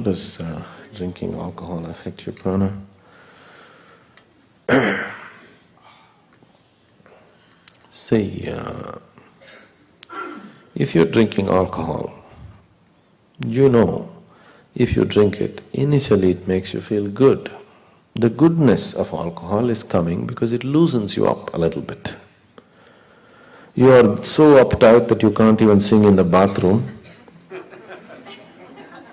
does drinking alcohol affect your prana? See, if you're drinking alcohol, you know, if you drink it, initially it makes you feel good. The goodness of alcohol is coming because it loosens you up a little bit. You are so uptight that you can't even sing in the bathroom.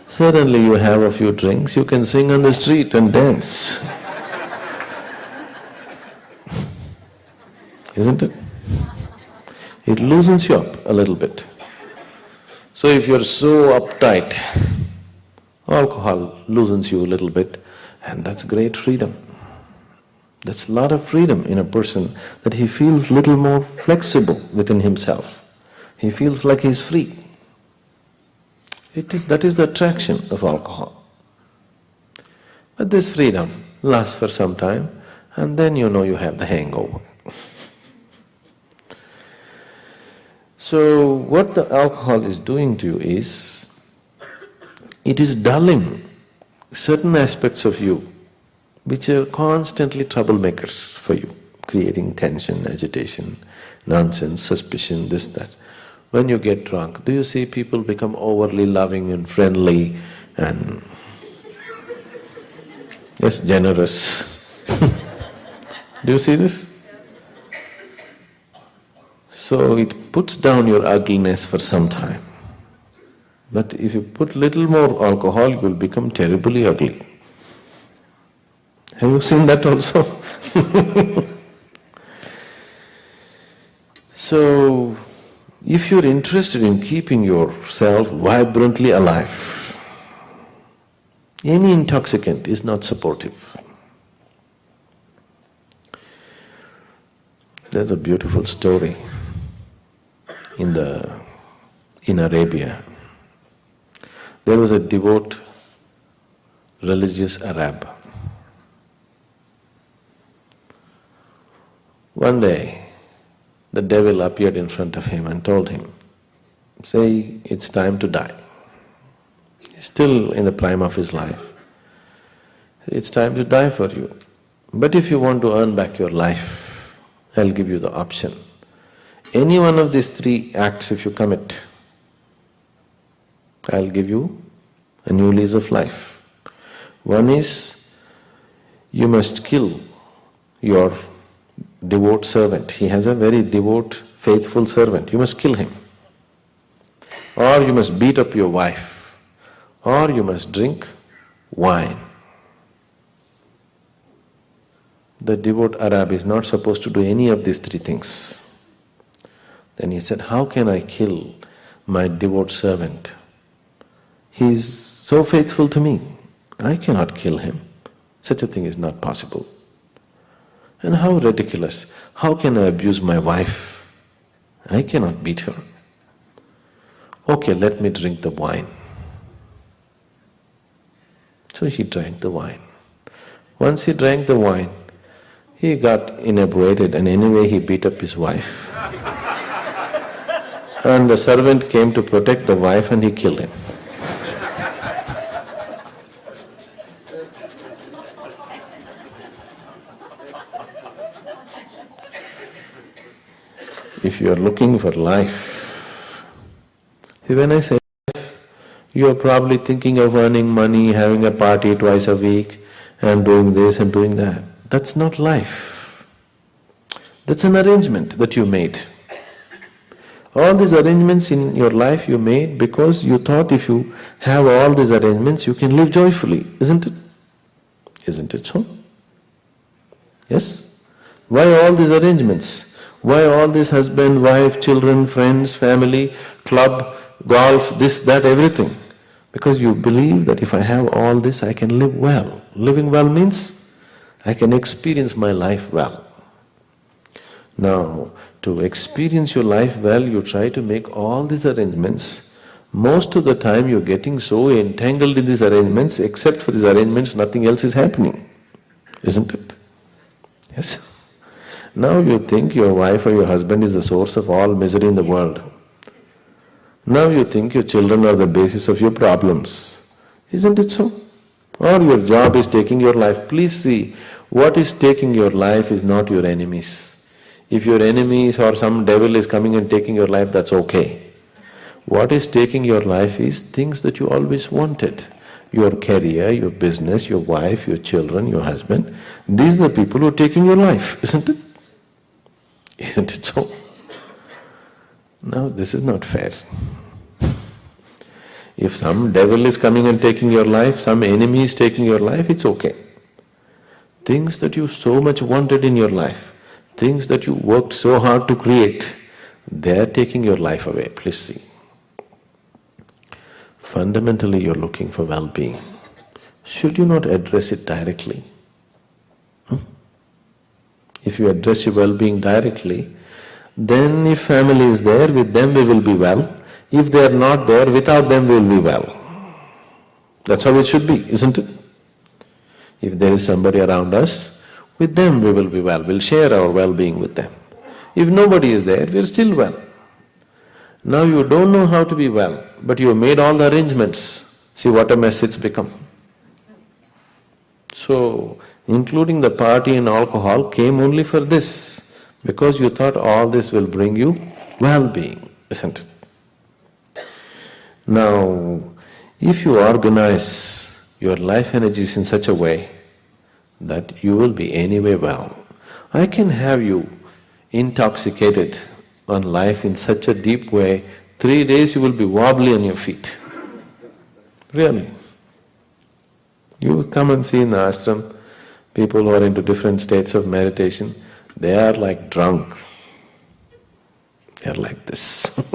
Suddenly you have a few drinks, you can sing on the street and dance. Isn't it? It loosens you up a little bit. So if you're so uptight, alcohol loosens you a little bit, and that's great freedom. That's a lot of freedom in a person, that he feels little more flexible within himself. He feels like he's free. That is the attraction of alcohol. But this freedom lasts for some time, and then you know you have the hangover. So what the alcohol is doing to you is, it is dulling certain aspects of you which are constantly troublemakers for you, creating tension, agitation, nonsense, suspicion, this, that. When you get drunk, do you see people become overly loving and friendly and yes, generous? Do you see this? So it puts down your ugliness for some time. But if you put little more alcohol, you will become terribly ugly. Have you seen that also? So, if you're interested in keeping yourself vibrantly alive, any intoxicant is not supportive. There's a beautiful story in Arabia. There was a devout religious Arab. One day, the devil appeared in front of him and told him, say, it's time to die. He's still in the prime of his life. It's time to die for you. But if you want to earn back your life, I'll give you the option. Any one of these three acts if you commit, I'll give you a new lease of life. One is, you must kill your devout servant. He has a very devout, faithful servant. You must kill him. Or you must beat up your wife. Or you must drink wine. The devout Arab is not supposed to do any of these three things. Then he said, how can I kill my devout servant? He is so faithful to me. I cannot kill him. Such a thing is not possible. And how ridiculous! How can I abuse my wife? I cannot beat her. Okay, let me drink the wine. So he drank the wine. Once he drank the wine, he got inebriated and anyway he beat up his wife. And the servant came to protect the wife and he killed him. If you are looking for life, see, when I say life, you are probably thinking of earning money, having a party twice a week and doing this and doing that. That's not life. That's an arrangement that you made. All these arrangements in your life you made because you thought if you have all these arrangements, you can live joyfully, isn't it? Isn't it so? Yes? Why all these arrangements? Why all this husband, wife, children, friends, family, club, golf, this, that, everything? Because you believe that if I have all this, I can live well. Living well means I can experience my life well. Now, to experience your life well, you try to make all these arrangements. Most of the time you're getting so entangled in these arrangements, except for these arrangements, nothing else is happening, isn't it? Yes? Now you think your wife or your husband is the source of all misery in the world. Now you think your children are the basis of your problems. Isn't it so? Or your job is taking your life. Please see, what is taking your life is not your enemies. If your enemies or some devil is coming and taking your life, that's okay. What is taking your life is things that you always wanted. Your career, your business, your wife, your children, your husband. These are the people who are taking your life, isn't it? Isn't it so? No, this is not fair. If some devil is coming and taking your life, some enemy is taking your life, it's okay. Things that you so much wanted in your life, things that you worked so hard to create, they're taking your life away, please see. Fundamentally you're looking for well-being. Should you not address it directly? If you address your well-being directly, then if family is there, with them we will be well. If they are not there, without them we will be well. That's how it should be, isn't it? If there is somebody around us, with them we will be well, we'll share our well-being with them. If nobody is there, we're still well. Now you don't know how to be well, but you have made all the arrangements. See what a mess it's become. So, including the party and alcohol came only for this, because you thought all this will bring you well-being, isn't it? Now, if you organize your life energies in such a way that you will be anyway well, I can have you intoxicated on life in such a deep way, 3 days you will be wobbly on your feet. Really. You come and see in the ashram, people who are into different states of meditation, they are like drunk. They are like this.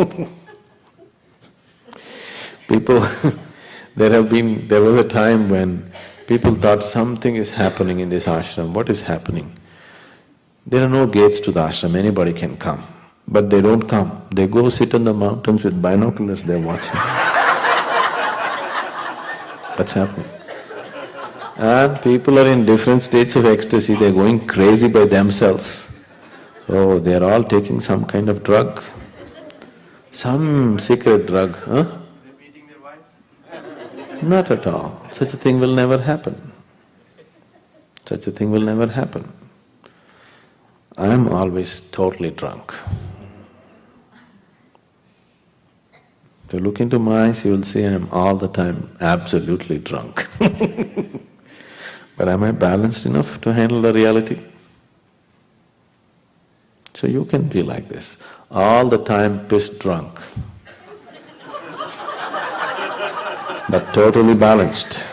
People, there was a time when people thought something is happening in this ashram. What is happening? There are no gates to the ashram, anybody can come. But they don't come. They go sit on the mountains with binoculars, they're watching. What's happening? And people are in different states of ecstasy, they're going crazy by themselves. Oh, they're all taking some kind of drug. Some secret drug, huh? They're beating their wives? Not at all. Such a thing will never happen. Such a thing will never happen. I am always totally drunk. If you look into my eyes, you will see I am all the time absolutely drunk. But am I balanced enough to handle the reality? So you can be like this, all the time pissed drunk, but totally balanced.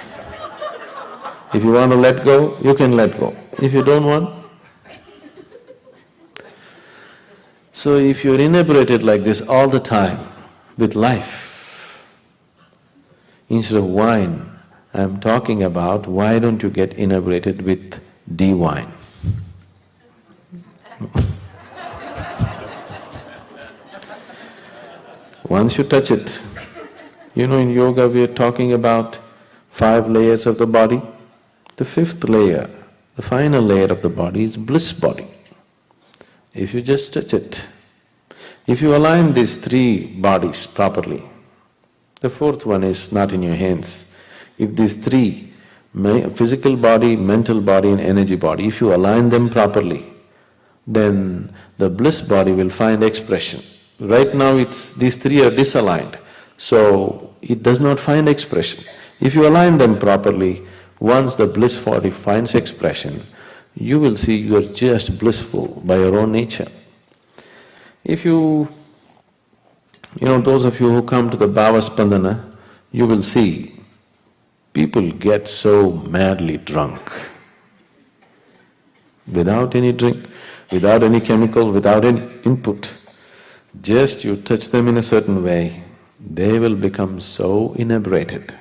If you want to let go, you can let go. If you don't want, so if you're inebriated like this all the time with life, instead of wine, I'm talking about why don't you get inebriated with D-wine? Once you touch it, you know in yoga we are talking about 5 layers of the body. The 5th layer, the final layer of the body is bliss body. If you just touch it, if you align these 3 bodies properly, the 4th one is not in your hands. If these 3, physical body, mental body and energy body, if you align them properly, then the bliss body will find expression. Right now these 3 are disaligned, so it does not find expression. If you align them properly, once the bliss body finds expression, you will see you are just blissful by your own nature. If you know, those of you who come to the Bhava Spandana, you will see people get so madly drunk. Without any drink, without any chemical, without any input, just you touch them in a certain way, they will become so inebriated.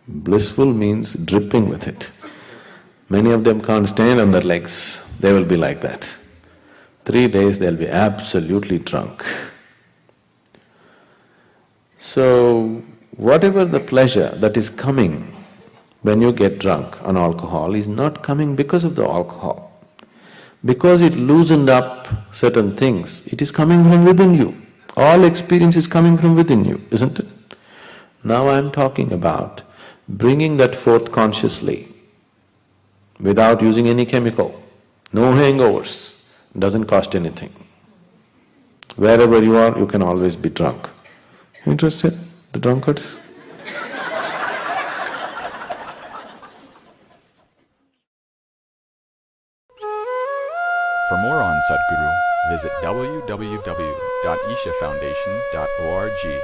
Blissful means dripping with it. Many of them can't stand on their legs, they will be like that. 3 days they'll be absolutely drunk. So, whatever the pleasure that is coming when you get drunk on alcohol is not coming because of the alcohol. Because it loosened up certain things, it is coming from within you. All experience is coming from within you, isn't it? Now I'm talking about bringing that forth consciously without using any chemical, no hangovers, doesn't cost anything. Wherever you are, you can always be drunk. Interested, the drunkards? For more on Sadhguru, visit www.ishafoundation.org.